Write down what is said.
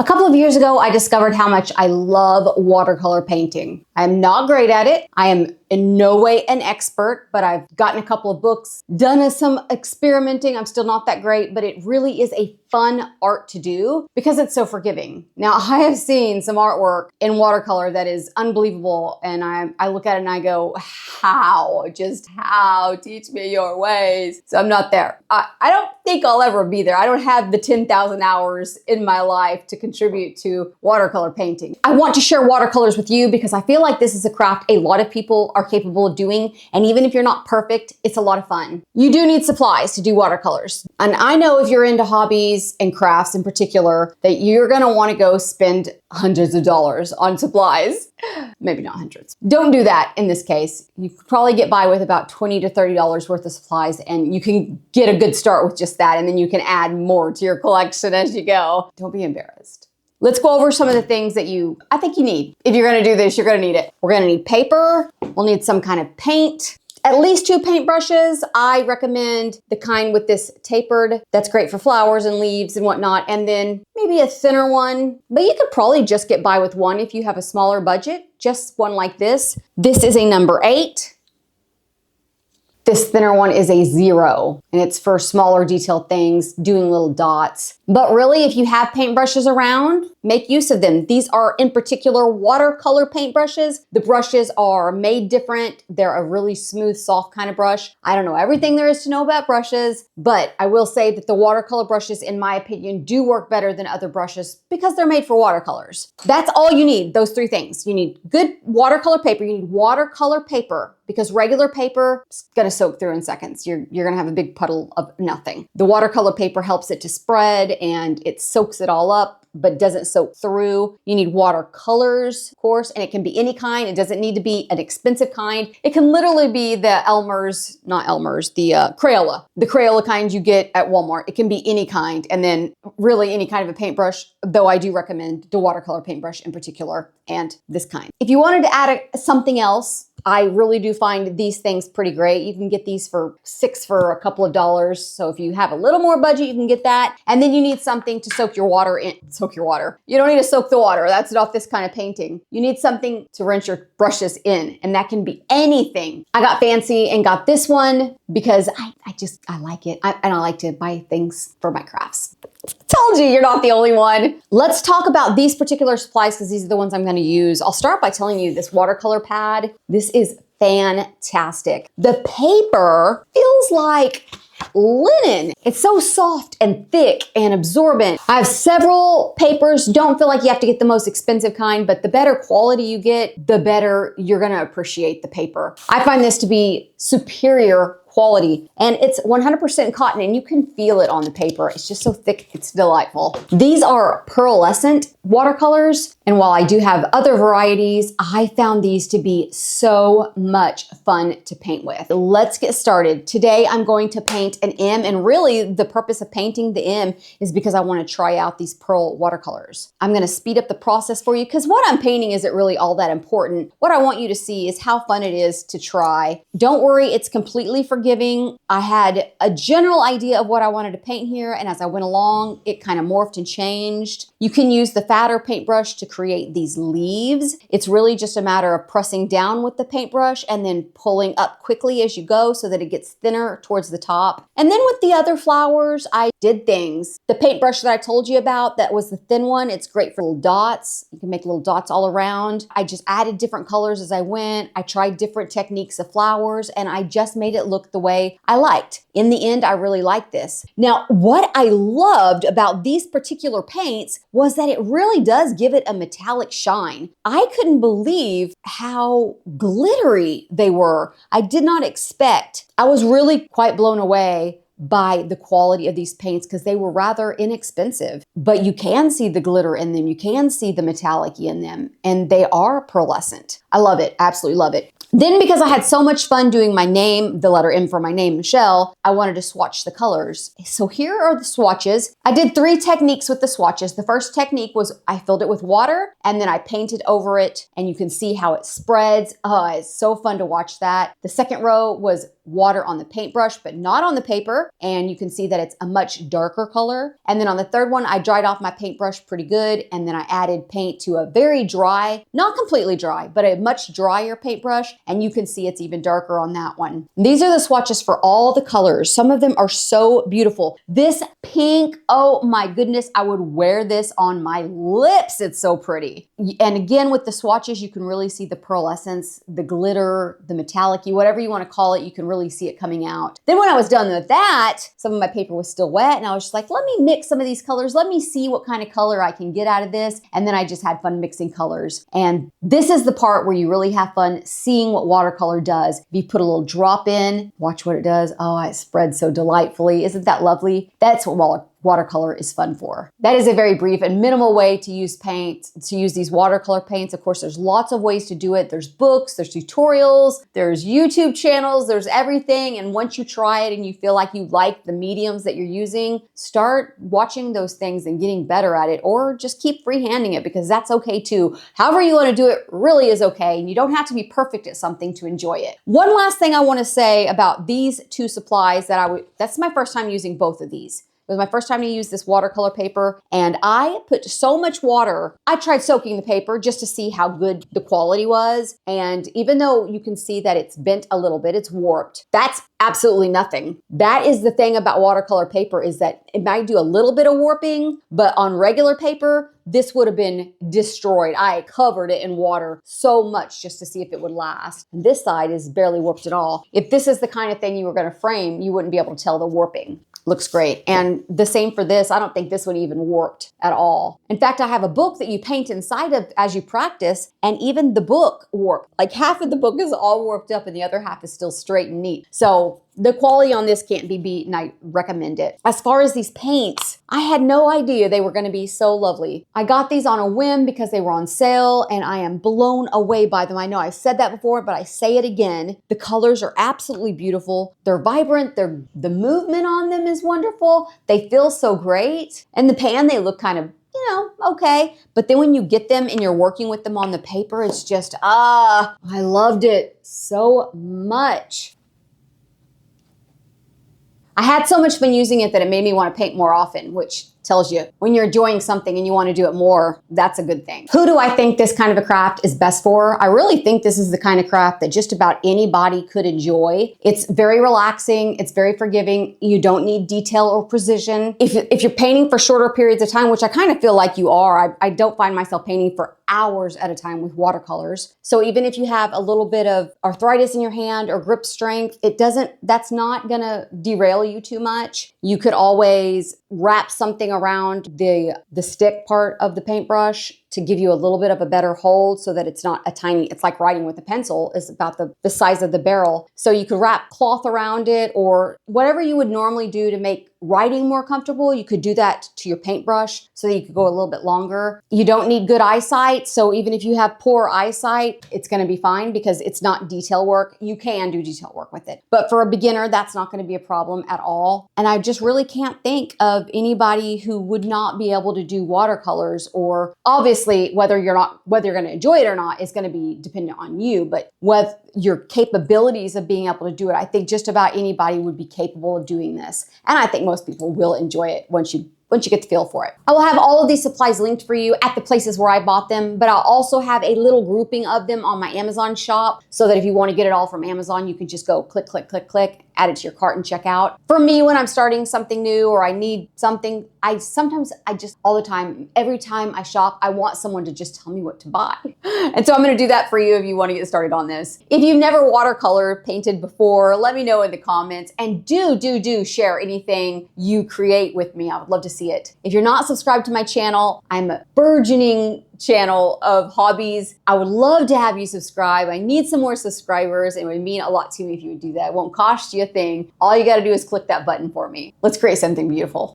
A couple of years ago, I discovered how much I love watercolor painting. I'm not great at it. I am in no way an expert, but I've gotten a couple of books, done some experimenting. I'm still not that great, but it really is a fun art to do because it's so forgiving. Now, I have seen some artwork in watercolor that is unbelievable, and I look at it and I go, how? Just how? Teach me your ways. So I'm not there. I don't think I'll ever be there. I don't have the 10,000 hours in my life to contribute to watercolor painting. I want to share watercolors with you because I feel like this is a craft a lot of people are capable of doing. And even if you're not perfect, it's a lot of fun. You do need supplies to do watercolors. And I know if you're into hobbies and crafts in particular, that you're gonna wanna go spend hundreds of dollars on supplies. Maybe not hundreds. Don't do that in this case. You could probably get by with about $20 to $30 worth of supplies, and you can get a good start with just that, and then you can add more to your collection as you go. Don't be embarrassed. Let's go over some of the things that I think you need. If you're gonna do this, you're gonna need it. We're gonna need paper. We'll need some kind of paint. At least 2 paintbrushes. I recommend the kind with this tapered. That's great for flowers and leaves and whatnot. And then maybe a thinner one. But you could probably just get by with one if you have a smaller budget. Just one like this. This is a number 8. This thinner one is a 0, and it's for smaller detailed things, doing little dots. But really, if you have paintbrushes around, make use of them. These are in particular watercolor paintbrushes. The brushes are made different. They're a really smooth, soft kind of brush. I don't know everything there is to know about brushes, but I will say that the watercolor brushes, in my opinion, do work better than other brushes because they're made for watercolors. That's all you need, those 3 things. You need good watercolor paper. You need watercolor paper because regular paper is gonna soak through in seconds. You're gonna have a big puddle of nothing. The watercolor paper helps it to spread and it soaks it all up, but doesn't soak through. You need watercolors, of course, and it can be any kind. It doesn't need to be an expensive kind. It can literally be the Crayola. The Crayola kind you get at Walmart. It can be any kind, and then really any kind of a paintbrush, though I do recommend the watercolor paintbrush in particular, and this kind. If you wanted to add something else, I really do find these things pretty great. You can get these for $6 for a couple of dollars. So if you have a little more budget, you can get that. And then you need something to soak your water in. Soak your water. You don't need to soak the water. That's not this kind of painting. You need something to rinse your brushes in, and that can be anything. I got fancy and got this one because I like it. And I like to buy things for my crafts. Told you, you're not the only one. Let's talk about these particular supplies because these are the ones I'm gonna use. I'll start by telling you this watercolor pad. This is fantastic. The paper feels like linen. It's so soft and thick and absorbent. I have several papers. Don't feel like you have to get the most expensive kind, but the better quality you get, the better you're gonna appreciate the paper. I find this to be superior quality, and it's 100% cotton, and you can feel it on the paper. It's just so thick, it's delightful. These are pearlescent watercolors, and while I do have other varieties, I found these to be so much fun to paint with. Let's get started. Today, I'm going to paint an M, and really the purpose of painting the M is because I want to try out these pearl watercolors. I'm going to speed up the process for you because what I'm painting isn't really all that important. What I want you to see is how fun it is to try. Don't worry, it's completely forgiving. I had a general idea of what I wanted to paint here, and as I went along, it kind of morphed and changed. You can use the fatter paintbrush to create these leaves. It's really just a matter of pressing down with the paintbrush and then pulling up quickly as you go so that it gets thinner towards the top. And then with the other flowers, I did things. The paintbrush that I told you about, that was the thin one. It's great for little dots. You can make little dots all around. I just added different colors as I went. I tried different techniques of flowers, and I just made it look the way I liked. In the end, I really liked this. Now, what I loved about these particular paints was that it really does give it a metallic shine. I couldn't believe how glittery they were. I did not expect. I was really quite blown away by the quality of these paints because they were rather inexpensive, but you can see the glitter in them. You can see the metallic in them, and they are pearlescent. I love it. Absolutely love it. Then because I had so much fun doing my name, the letter M for my name, Michelle, I wanted to swatch the colors. So here are the swatches. I did 3 techniques with the swatches. The first technique was I filled it with water and then I painted over it, and you can see how it spreads. Oh, it's so fun to watch that. The second row was water on the paintbrush, but not on the paper. And you can see that it's a much darker color. And then on the third one, I dried off my paintbrush pretty good. And then I added paint to a very dry, not completely dry, but a much drier paintbrush. And you can see it's even darker on that one. These are the swatches for all the colors. Some of them are so beautiful. This pink, oh my goodness, I would wear this on my lips. It's so pretty. And again, with the swatches, you can really see the pearlescence, the glitter, the metallic-y, whatever you want to call it, you can really see it coming out. Then when I was done with that, some of my paper was still wet and I was just like, let me mix some of these colors. Let me see what kind of color I can get out of this. And then I just had fun mixing colors. And this is the part where you really have fun seeing what watercolor does. If you put a little drop in, watch what it does. Oh, it spreads so delightfully. Isn't that lovely? That's what watercolor is fun for. That is a very brief and minimal way to use paint, to use these watercolor paints. Of course, there's lots of ways to do it. There's books, there's tutorials, there's YouTube channels, there's everything. And once you try it and you feel like you like the mediums that you're using, start watching those things and getting better at it, or just keep freehanding it because that's okay too. However you want to do it really is okay. And you don't have to be perfect at something to enjoy it. One last thing I want to say about these two supplies that's my first time using both of these. It was my first time to use this watercolor paper, and I put so much water. I tried soaking the paper just to see how good the quality was. And even though you can see that it's bent a little bit, it's warped. That's absolutely nothing. That is the thing about watercolor paper, is that it might do a little bit of warping, but on regular paper, this would have been destroyed. I covered it in water so much just to see if it would last. And this side is barely warped at all. If this is the kind of thing you were going to frame, you wouldn't be able to tell the warping. Looks great. And the same for this. I don't think this one even warped at all. In fact, I have a book that you paint inside of as you practice, and even the book warped. Like half of the book is all warped up and the other half is still straight and neat. So the quality on this can't be beat, and I recommend it. As far as these paints, I had no idea they were going to be so lovely. I got these on a whim because they were on sale, and I am blown away by them. I know I said that before, but I say it again. The colors are absolutely beautiful. They're vibrant. The movement on them is wonderful. They feel so great. And the pan, they look kind of, okay. But then when you get them and you're working with them on the paper, it's just, I loved it so much. I had so much fun using it that it made me want to paint more often, which tells you when you're enjoying something and you want to do it more, that's a good thing. Who do I think this kind of a craft is best for? I really think this is the kind of craft that just about anybody could enjoy. It's very relaxing. It's very forgiving. You don't need detail or precision. If you're painting for shorter periods of time, which I kind of feel like you are, I don't find myself painting for hours at a time with watercolors. So even if you have a little bit of arthritis in your hand or grip strength, that's not gonna derail you too much. You could always wrap something around the stick part of the paintbrush to give you a little bit of a better hold so that it's not it's like writing with a pencil, is about the size of the barrel. So you could wrap cloth around it or whatever you would normally do to make writing more comfortable. You could do that to your paintbrush so that you could go a little bit longer. You don't need good eyesight. So even if you have poor eyesight, it's going to be fine because it's not detail work. You can do detail work with it. But for a beginner, that's not going to be a problem at all. And I just really can't think of anybody who would not be able to do watercolors, or obviously whether you're going to enjoy it or not is going to be dependent on you. But with your capabilities of being able to do it, I think just about anybody would be capable of doing this. And I think most people will enjoy it once you get the feel for it. I will have all of these supplies linked for you at the places where I bought them, but I'll also have a little grouping of them on my Amazon shop so that if you want to get it all from Amazon, you can just go click, click, click, click, add it to your cart and check out. For me, when I'm starting something new or I need something, all the time, every time I shop, I want someone to just tell me what to buy. And so I'm going to do that for you if you want to get started on this. If you've never watercolor painted before, let me know in the comments, and do share anything you create with me. I would love to see it. If you're not subscribed to my channel, I'm a burgeoning channel of hobbies. I would love to have you subscribe. I need some more subscribers. It would mean a lot to me if you would do that. It won't cost you a thing. All you got to do is click that button for me. Let's create something beautiful.